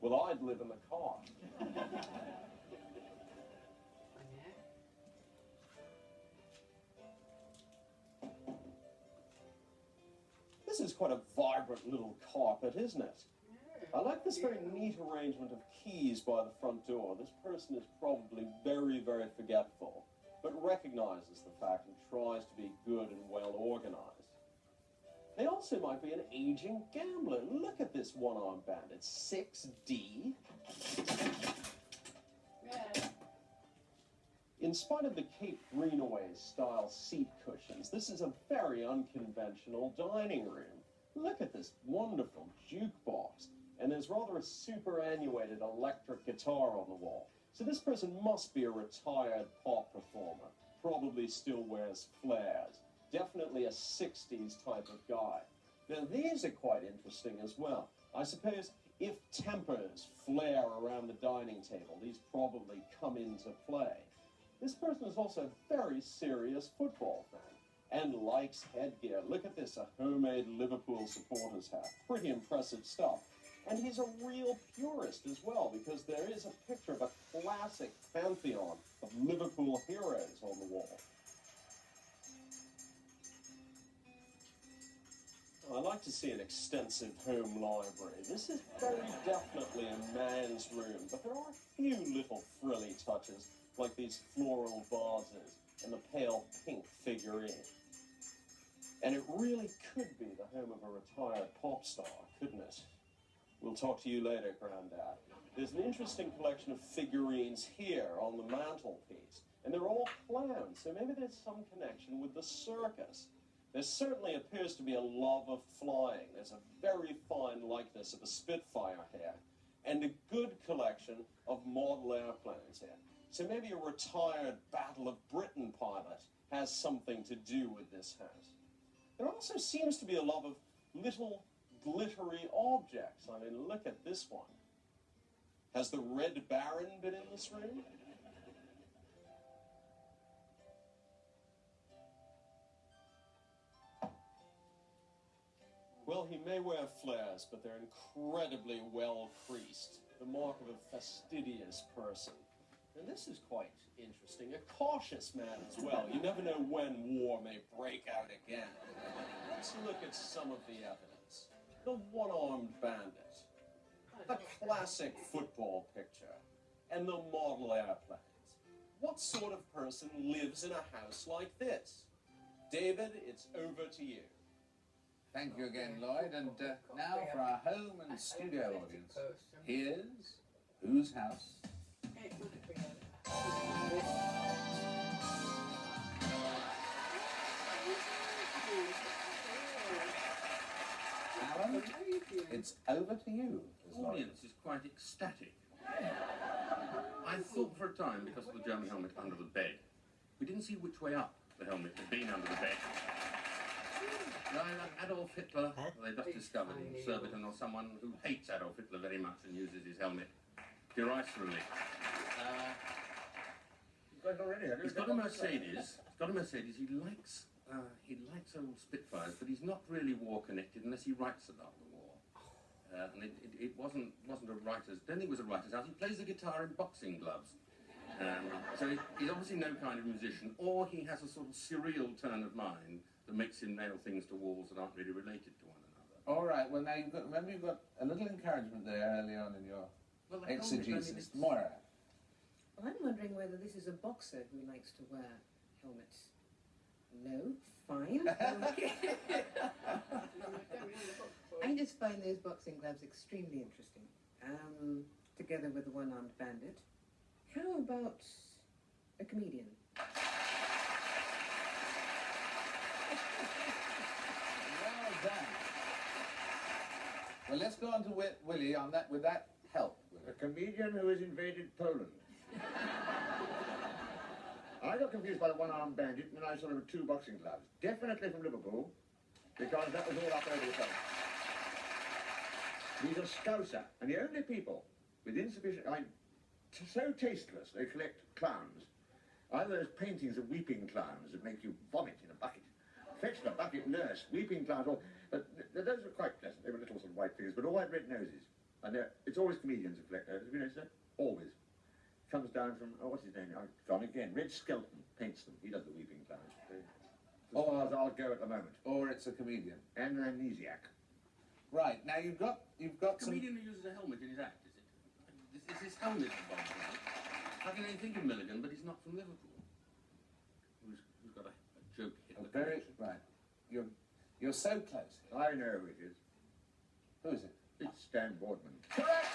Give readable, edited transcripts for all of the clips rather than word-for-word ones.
Well, I'd live in the car. This is quite a vibrant little carpet, isn't it? I like this very neat arrangement of keys by the front door. This person is probably very, very forgetful, but recognizes the fact and tries to be good and well organized. They also might be an aging gambler. Look at this one-armed bandit. 6D. In spite of the Cape Greenaway style seat cushions, this is a very unconventional dining room. Look at this wonderful jukebox. And there's rather a superannuated electric guitar on the wall. So this person must be a retired pop performer. Probably still wears flares. Definitely a 60s type of guy. Now these are quite interesting as well. I suppose if tempers flare around the dining table, these probably come into play. This person is also a very serious football fan and likes headgear. Look at this, a homemade Liverpool supporters hat. Pretty impressive stuff. And he's a real purist as well, because there is a picture of a classic pantheon of Liverpool heroes on the wall. I like to see an extensive home library. This is very definitely a man's room, but there are a few little frilly touches, like these floral vases and the pale pink figurine. And it really could be the home of a retired pop star, couldn't it? We'll talk to you later, Grandad. There's an interesting collection of figurines here on the mantelpiece, and they're all clowns, so maybe there's some connection with the circus. There certainly appears to be a love of flying. There's a very fine likeness of a Spitfire here, and a good collection of model airplanes here. So maybe a retired Battle of Britain pilot has something to do with this house. There also seems to be a love of little glittery objects. I mean, look at this one. Has the Red Baron been in this room? Well, he may wear flares, but they're incredibly well creased. The mark of a fastidious person. And this is quite interesting. A cautious man as well. You never know when war may break out again. Let's look at some of the evidence. The one-armed bandit, the classic football picture, and the model airplanes. What sort of person lives in a house like this? David, it's over to you. Thank you again, Lloyd. And now for our home and studio audience. Here's Whose House? Alan, it's over to you. The audience is quite ecstatic. I thought for a time, because of the German helmet under the bed, we didn't see which way up the helmet had been under the bed. Adolf Hitler, they just discovered him, Surbiton, or someone who hates Adolf Hitler very much and uses his helmet derisively. He's got a Mercedes. He likes old Spitfires, but he's not really war connected unless he writes about the war. And it wasn't a writer's. Don't think it was a writer's house. He plays the guitar in boxing gloves. So he's obviously no kind of musician, or he has a sort of surreal turn of mind that makes him nail things to walls that aren't really related to one another. All right. Well, now remember you've got a little encouragement there early on in your exegesis. Moira. Well, I'm wondering whether this is a boxer who likes to wear helmets. No? Fine. Okay. I just find those boxing gloves extremely interesting. Together with the one-armed bandit. How about a comedian? Well done. Well, let's go on to Willie on that with that help. A comedian who has invaded Poland. I got confused by the one-armed bandit and then I saw him with two boxing gloves. Definitely from Liverpool, because that was all up over the top. He's a scouser, and the only people with insufficient... so tasteless, they collect clowns. Either those paintings of weeping clowns that make you vomit in a bucket. Fetch the bucket, nurse, weeping clowns, all... But those were quite pleasant. They were little sort of white figures, but all had red noses. And it's always comedians who collect those. Have you noticed that? Always. Comes down from, oh, what's his name? I've gone again. Red Skelton paints them. He does the weeping clowns. As far as I'll go at the moment. Or it's a comedian. And an amnesiac. Right, now you've got A some... comedian who uses a helmet in his act, is it? Is his helmet involved in it? I can only think of Milligan, but he's not from Liverpool. Who's got a joke hit A the very... connection. Right. You're so close. I know who it is. Who is it? It's Stan Boardman. Correct!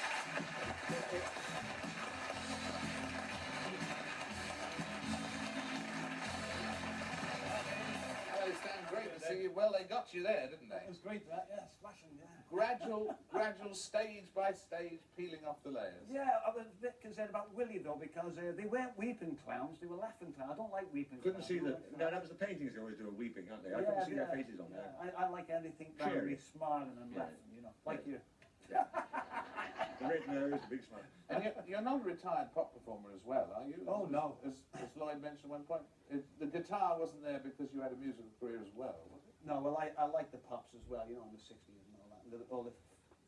Hello, Stan. Great to see you. Well, they got you there, didn't they? It was great, that, yeah, smashing, yeah. Gradual, stage by stage, peeling off the layers. Yeah, I was a bit concerned about Willie, though, because they weren't weeping clowns, they were laughing clowns. I don't like weeping Couldn't clowns. see the... No, that was the paintings they always do a weeping, aren't they? I couldn't see their faces on there. I like anything that Cheery. really smiling and laughing, you know, like you. The red nose, the big smile. And you're not a retired pop performer as well, are you? Oh, no. As Lloyd mentioned at one point, the guitar wasn't there because you had a musical career as well, was it? No, well, I like the pops as well, you know, in the 60s and all that. And all the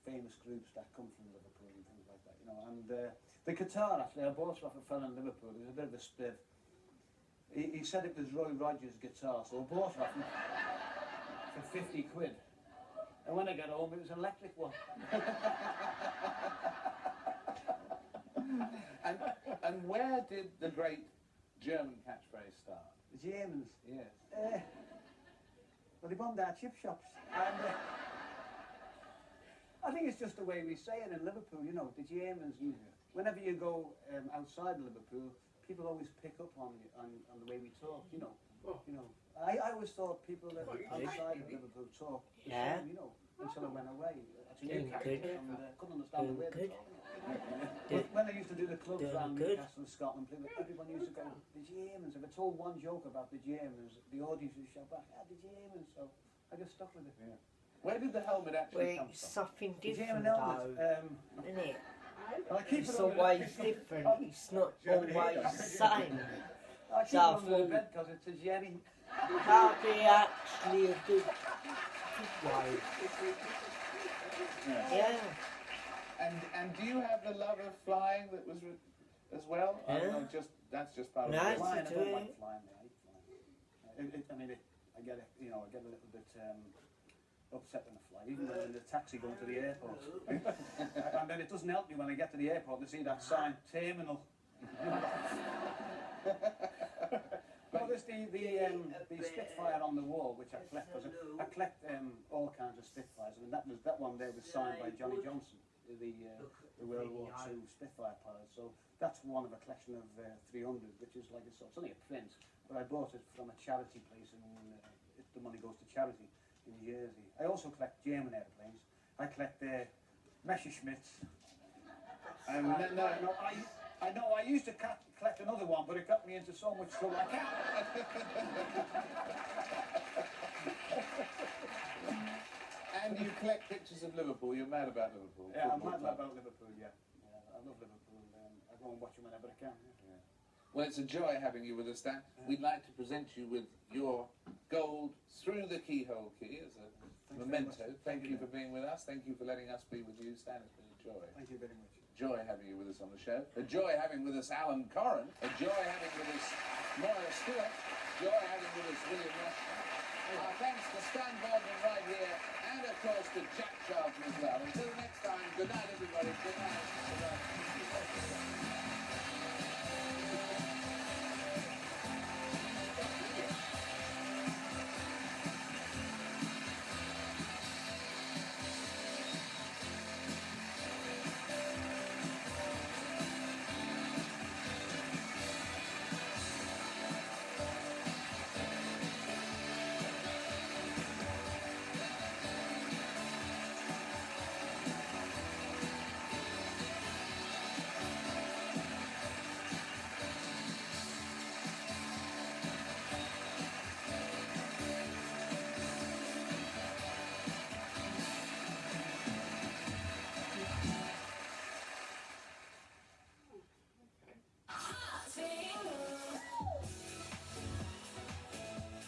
famous groups that come from Liverpool and things like that, you know. And the guitar, actually, I bought it off a fellow in Liverpool. He was a bit of a spiv. He said it was Roy Rogers' guitar, so I bought it off him for 50 quid. And when I got home, it was an electric one. And where did the great German catchphrase start? The Germans. Yes. Well, they bombed our chip shops. And I think it's just the way we say it in Liverpool, you know, the Germans. Whenever you go outside Liverpool, people always pick up on the way we talk, you know. You know, I always thought people that outside of Liverpool talk the same, you know, until I went away to Newcastle and couldn't understand the way they talk. But when I used to do the clubs around Newcastle and Scotland, everyone used to go, the Germans. If I told one joke about the Germans, the audience would shout back, the Germans. So I just stuck with it. Yeah. Where did the helmet actually come It's from? something The different German helmet, though, isn't it? I keep It's it under always the, different, it's not always the same. I keep it So under the bed because it's a Jerry. that'll be actually a good way. Yeah. And do you have the love of flying that was as well? I don't know, that's just part of No, it. it's Flying, I don't it. like flying. I hate flying. I get it, you know, I get a little bit upset when I fly, even when I'm in the taxi going to the airport. And then it doesn't help me when I get to the airport to see that sign, terminal. Well, there's the Spitfire on the wall, which I collect, because I collect all kinds of Spitfires, and that one there was signed by Johnny Johnson, the World War II Spitfire pilot. So that's one of a collection of 300, which is like it's only a print, but I bought it from a charity place, and the money goes to charity in Jersey. I also collect German airplanes. I collect Messerschmitts. I know, I used to collect another one, but it got me into so much trouble. I can't. And you collect pictures of Liverpool. You're mad about Liverpool. Yeah, I'm football mad club. about Liverpool, yeah. I love Liverpool. I go and watch them whenever I can. Yeah. Well, it's a joy having you with us, Stan. We'd like to present you with your gold through the keyhole key as a memento. Thank you for being with us. Thank you for letting us be with you, Stan. It's been a joy. Thank you very much. Joy having you with us on the show. A joy having with us Alan Corran. A joy having with us Moira Stewart. Joy having with us William Rush. Our thanks to Stan Boardman right here, and of course to Jack Charlton as well. Until next time, good night everybody. Good night. Good night.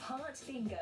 Heart Bingo.